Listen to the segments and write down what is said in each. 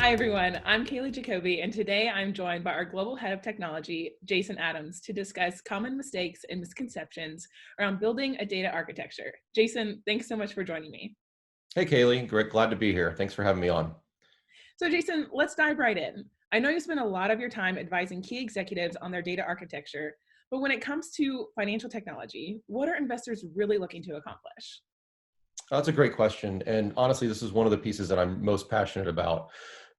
Hi, everyone. I'm Kaylee Jacoby, and today I'm joined by our Global Head of Technology, Jason Adams, to discuss common mistakes and misconceptions around building a data architecture. Jason, thanks so much for joining me. Hey, Kaylee. Great, glad to be here. Thanks for having me on. So, Jason, let's dive right in. I know you spend a lot of your time advising key executives on their data architecture, but when it comes to financial technology, what are investors really looking to accomplish? That's a great question. And honestly, this is one of the pieces that I'm most passionate about.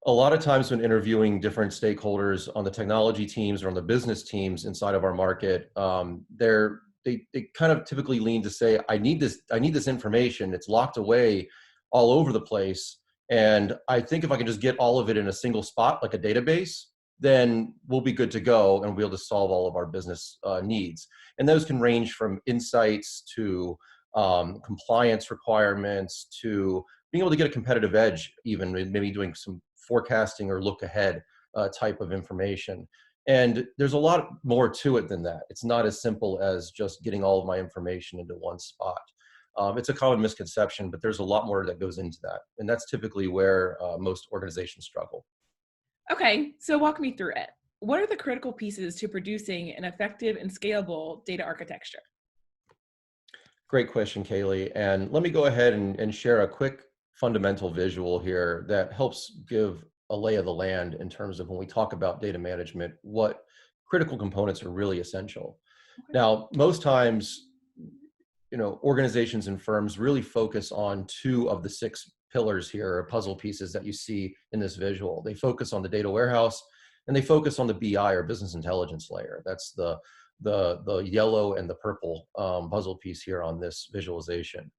A lot of times when interviewing different stakeholders on the technology teams or on the business teams inside of our market, they kind of typically lean to say, I need this information. It's locked away all over the place. And I think if I can just get all of it in a single spot, like a database, then we'll be good to go and we'll be able to solve all of our business needs. And those can range from insights to compliance requirements to being able to get a competitive edge, even maybe doing some forecasting or look ahead type of information. And there's a lot more to it than that. It's not as simple as just getting all of my information into one spot. It's a common misconception, but there's a lot more that goes into that. And that's typically where most organizations struggle. Okay, so walk me through it. What are the critical pieces to producing an effective and scalable data architecture? Great question, Kaylee. And let me go ahead and share a quick fundamental visual here that helps give a lay of the land in terms of when we talk about data management, what critical components are really essential. Okay. Now, most times, organizations and firms really focus on two of the six pillars here, or puzzle pieces that you see in this visual. They focus on the data warehouse and they focus on the BI or business intelligence layer. That's the yellow and the purple puzzle piece here on this visualization.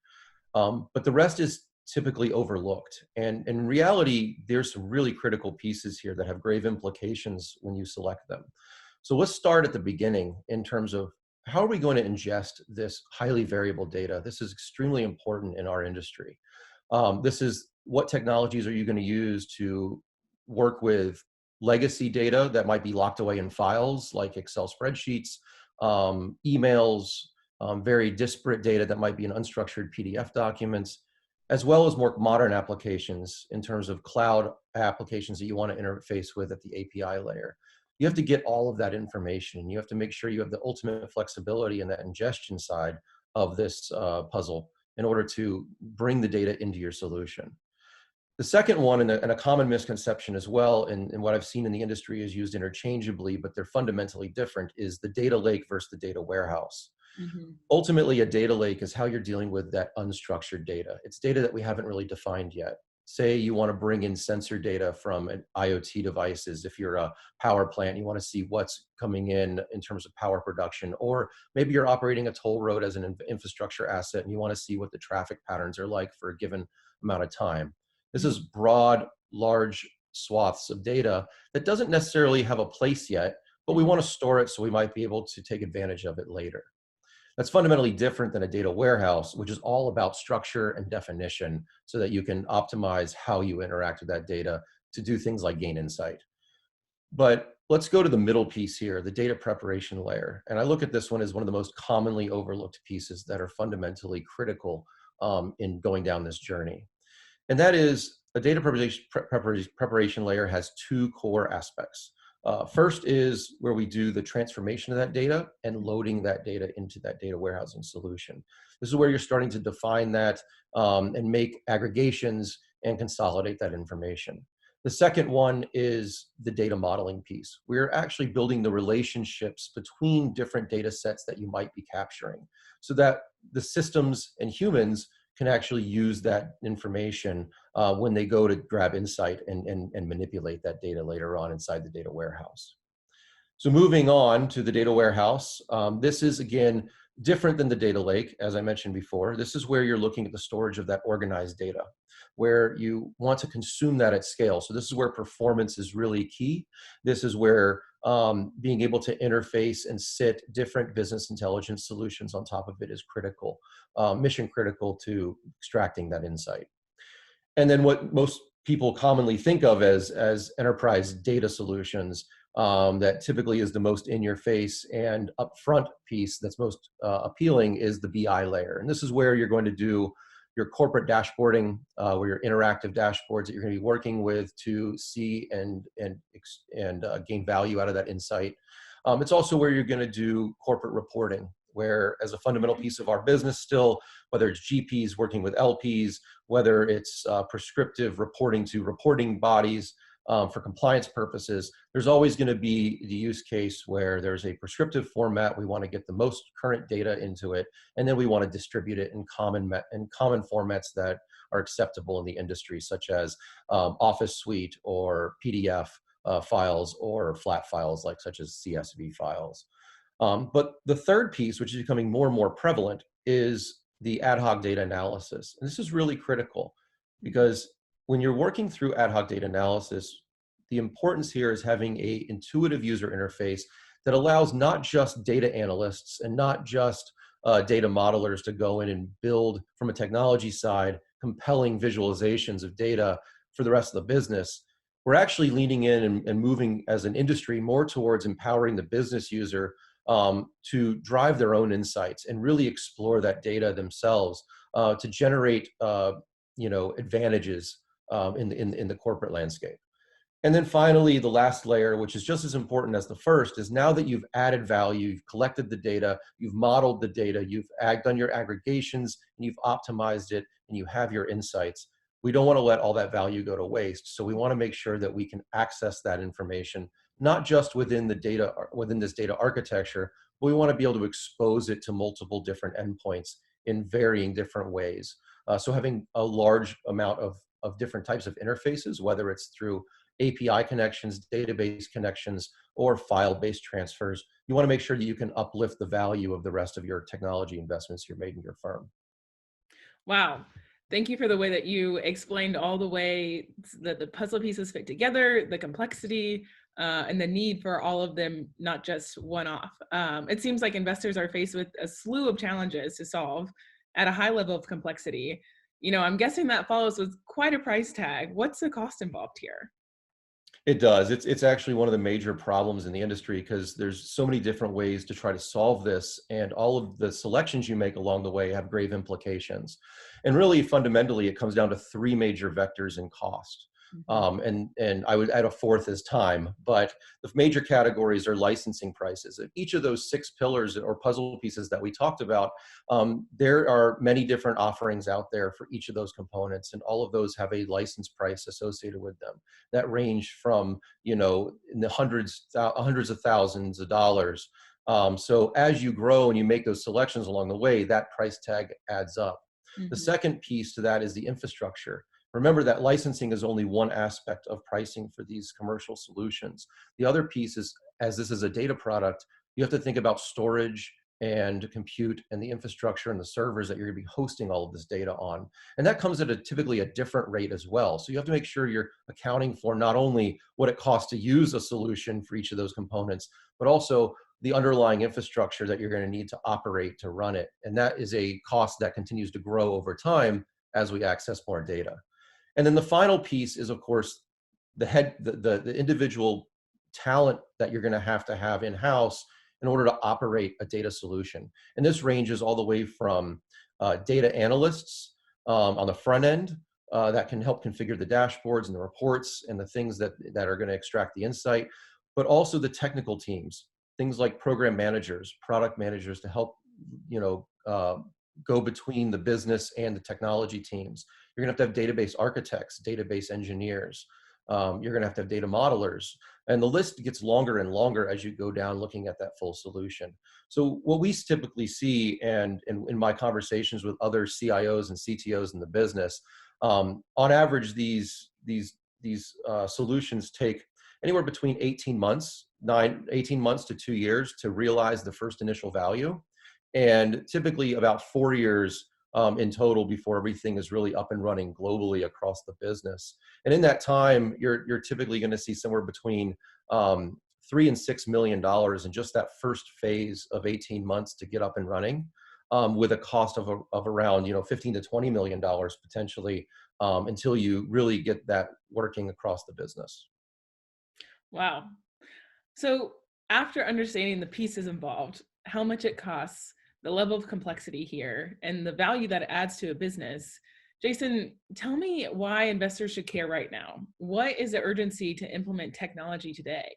But the rest is typically overlooked. And in reality, there's some really critical pieces here that have grave implications when you select them. So let's start at the beginning in terms of how are we going to ingest this highly variable data? This is extremely important in our industry. This is what technologies are you going to use to work with legacy data that might be locked away in files like Excel spreadsheets, emails, very disparate data that might be in unstructured PDF documents, as well as more modern applications in terms of cloud applications that you want to interface with at the API layer. You have to get all of that information. You have to make sure you have the ultimate flexibility in that ingestion side of this puzzle in order to bring the data into your solution. The second one, and a common misconception as well, and what I've seen in the industry is used interchangeably, but they're fundamentally different, is the data lake versus the data warehouse. Mhm. Ultimately, a data lake is how you're dealing with that unstructured data. It's data that we haven't really defined yet. Say you want to bring in sensor data from an IoT devices. If you're a power plant, you want to see what's coming in terms of power production, or maybe you're operating a toll road as an infrastructure asset and you want to see what the traffic patterns are like for a given amount of time. This is broad, large swaths of data that doesn't necessarily have a place yet, but we Mhm. want to store it so we might be able to take advantage of it later. That's fundamentally different than a data warehouse, which is all about structure and definition so that you can optimize how you interact with that data to do things like gain insight. But let's go to the middle piece here, the data preparation layer. And I look at this one as one of the most commonly overlooked pieces that are fundamentally critical in going down this journey. And that is a data preparation layer has two core aspects. First is where we do the transformation of that data and loading that data into that data warehousing solution. This is where you're starting to define that and make aggregations and consolidate that information. The second one is the data modeling piece. We're actually building the relationships between different data sets that you might be capturing so that the systems and humans can actually use that information when they go to grab insight and manipulate that data later on inside the data warehouse. So moving on to the data warehouse, this is again different than the data lake, as I mentioned before. This is where you're looking at the storage of that organized data, where you want to consume that at scale. So this is where performance is really key. This is where being able to interface and sit different business intelligence solutions on top of it is critical, mission critical to extracting that insight. And then what most people commonly think of as enterprise data solutions that typically is the most in your face and upfront piece that's most appealing is the BI layer. And this is where you're going to do your corporate dashboarding, or your interactive dashboards that you're going to be working with to see and gain value out of that insight. It's also where you're going to do corporate reporting, where as a fundamental piece of our business still, whether it's GPs working with LPs, whether it's prescriptive reporting to reporting bodies for compliance purposes, there's always going to be the use case where there's a prescriptive format. We want to get the most current data into it, and then we want to distribute it in common formats that are acceptable in the industry, such as Office Suite or PDF files or flat files such as CSV files. But the third piece, which is becoming more and more prevalent, is the ad hoc data analysis. And this is really critical because when you're working through ad hoc data analysis, the importance here is having an intuitive user interface that allows not just data analysts and not just data modelers to go in and build, from a technology side, compelling visualizations of data for the rest of the business. We're actually leaning in and moving as an industry more towards empowering the business user to drive their own insights and really explore that data themselves to generate advantages in the corporate landscape. And then finally, the last layer, which is just as important as the first, is now that you've added value, you've collected the data, you've modeled the data, you've done your aggregations, and you've optimized it, and you have your insights. We don't want to let all that value go to waste. So we want to make sure that we can access that information, not just within the data, within this data architecture, but we want to be able to expose it to multiple different endpoints in varying different ways. So having a large amount of different types of interfaces, whether it's through API connections, database connections, or file-based transfers, you want to make sure that you can uplift the value of the rest of your technology investments you're making in your firm. Wow. Thank you for the way that you explained all the way that the puzzle pieces fit together, the complexity, and the need for all of them, not just one off. It seems like investors are faced with a slew of challenges to solve at a high level of complexity. I'm guessing that follows with quite a price tag. What's the cost involved here? It does. It's actually one of the major problems in the industry because there's so many different ways to try to solve this, and all of the selections you make along the way have grave implications. And really, fundamentally, it comes down to three major vectors in cost. Mhm. And I would add a fourth as time, but the major categories are licensing prices. Each of those six pillars or puzzle pieces that we talked about, there are many different offerings out there for each of those components, and all of those have a license price associated with them that range from in the hundreds of thousands of dollars. So as you grow and you make those selections along the way, that price tag adds up. The Mhm. second piece to that is the infrastructure. Remember that licensing is only one aspect of pricing for these commercial solutions. The other piece is, as this is a data product, you have to think about storage and compute and the infrastructure and the servers that you're going to be hosting all of this data on. And that comes at typically a different rate as well. So you have to make sure you're accounting for not only what it costs to use a solution for each of those components, but also the underlying infrastructure that you're going to need to operate to run it. And that is a cost that continues to grow over time as we access more data. And then the final piece is, of course, the individual talent that you're going to have in-house in order to operate a data solution. And this ranges all the way from data analysts on the front end that can help configure the dashboards and the reports and the things that are going to extract the insight, but also the technical teams, things like program managers, product managers to help, go between the business and the technology teams. You're going to have database architects, database engineers. You're going to have data modelers. And the list gets longer and longer as you go down looking at that full solution. So what we typically see, and in my conversations with other CIOs and CTOs in the business, on average, these solutions take anywhere between 18 months to 2 years to realize the first initial value, and typically about 4 years in total before everything is really up and running globally across the business. And in that time, you're typically going to see somewhere between $3 and $6 million in just that first phase of 18 months to get up and running, with a cost of around 15 to $20 million potentially, until you really get that working across the business. Wow. So after understanding the pieces involved, how much it costs, the level of complexity here and the value that it adds to a business. Jason, tell me why investors should care right now. What is the urgency to implement technology today?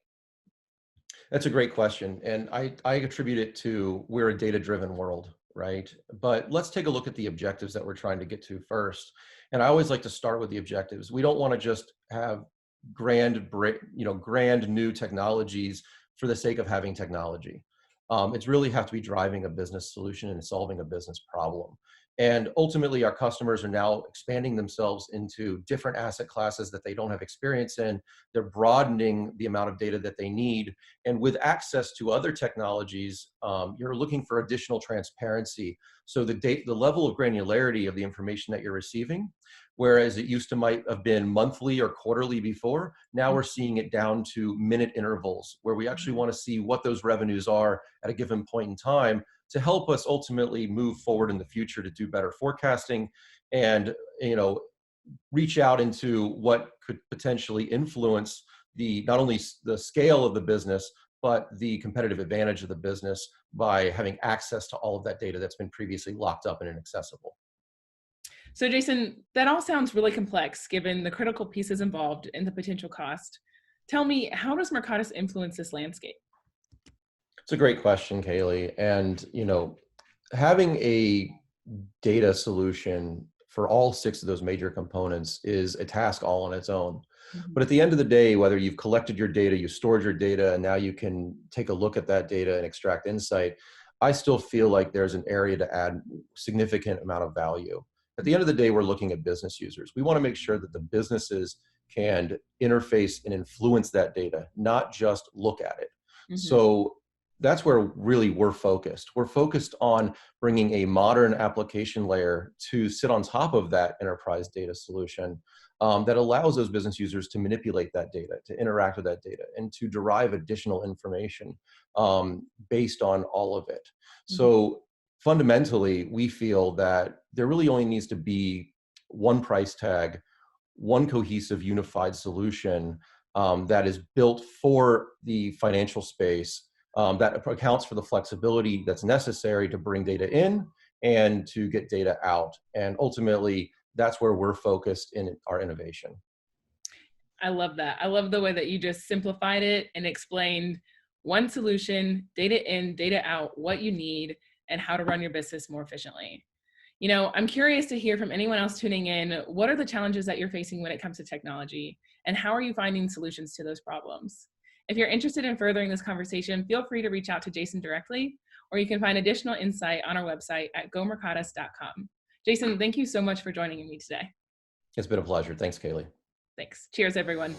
That's a great question. And I attribute it to we're a data-driven world, right? But let's take a look at the objectives that we're trying to get to first. And I always like to start with the objectives. We don't want to just have grand new technologies for the sake of having technology. It's really have to be driving a business solution and solving a business problem. And ultimately, our customers are now expanding themselves into different asset classes that they don't have experience in. They're broadening the amount of data that they need. And with access to other technologies, you're looking for additional transparency. So the level of granularity of the information that you're receiving, whereas it used to might have been monthly or quarterly before, now we're seeing it down to minute intervals, where we actually want to see what those revenues are at a given point in time to help us ultimately move forward in the future to do better forecasting and reach out into what could potentially influence the not only the scale of the business but the competitive advantage of the business by having access to all of that data that's been previously locked up and inaccessible. So, Jason, that all sounds really complex given the critical pieces involved and the potential cost. Tell me, how does Mercatus influence this landscape? It's a great question, Kaylee. And having a data solution for all six of those major components is a task all on its own. Mhm. But at the end of the day, whether you've collected your data, you stored your data, and now you can take a look at that data and extract insight, I still feel like there's an area to add significant amount of value. At the end of the day, we're looking at business users. We want to make sure that the businesses can interface and influence that data, not just look at it. Mhm. So that's where really we're focused. We're focused on bringing a modern application layer to sit on top of that enterprise data solution that allows those business users to manipulate that data, to interact with that data, and to derive additional information based on all of it. Mhm. So fundamentally, we feel that there really only needs to be one price tag, one cohesive, unified solution that is built for the financial space that accounts for the flexibility that's necessary to bring data in and to get data out. And ultimately, that's where we're focused in our innovation. I love that. I love the way that you just simplified it and explained one solution, data in, data out, what you need, and how to run your business more efficiently. I'm curious to hear from anyone else tuning in. What are the challenges that you're facing when it comes to technology, and how are you finding solutions to those problems? If you're interested in furthering this conversation, feel free to reach out to Jason directly, or you can find additional insight on our website at gomercatus.com. Jason, thank you so much for joining me today. It's been a pleasure. Thanks, Kaylee. Thanks. Cheers, everyone.